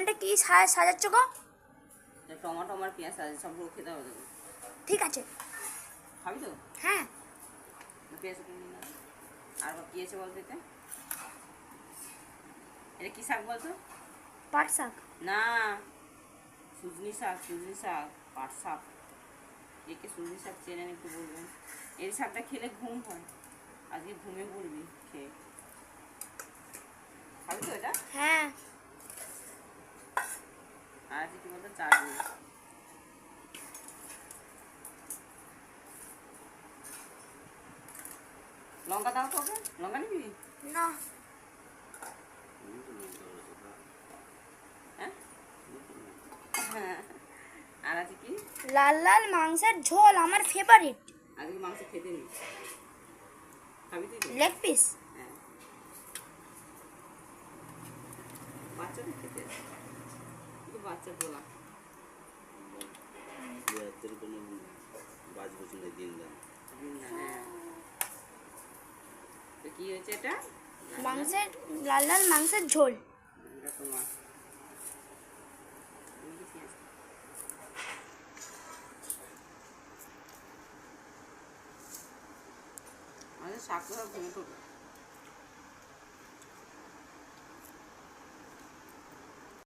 উনুনটা কি সাজাচ্ছ গো? টমেটো আর পেঁয়াজ আছে, সবগুলো খেতে হবে তোকে। ঠিক আছে। খাবি তো? হ্যাঁ। পেঁয়াজ কিনে না। আর কি আছে বলতো এটা? এটা কি শাক বলতো? পাট শাক না, সুজনি শাক, সুজনি শাক, পাট শাক। একে সুজনি শাক চেনেন একটু বলবেন। এই শাকটা খেলে ঘুম হয়, আজকে ঘুমে পড়বি খেয়ে। খাবি তো এটা? হ্যাঁ। আর আছে কি বলতো? চা দিয়ে লঙ্কা দাও তোকে, লঙ্কা নিবি? না। হ্যাঁ। আর আছে কি? লাল লাল মাংসের ঝোল আমার ফেভারিট। আজকে মাংস খেতে নি, খাবি তুই? Leg piece. হ্যাঁ, বাচ্চাদের খেতে কিন্তু বাচ্চা বলা কোনো বাজ বছরে দিন না। হ্যাঁ, তো কি হয়েছে এটা? মাংসের লাল লাল মাংসের ঝোল। এটা তোমার আমাদের শাক ঘুমে পড়বে।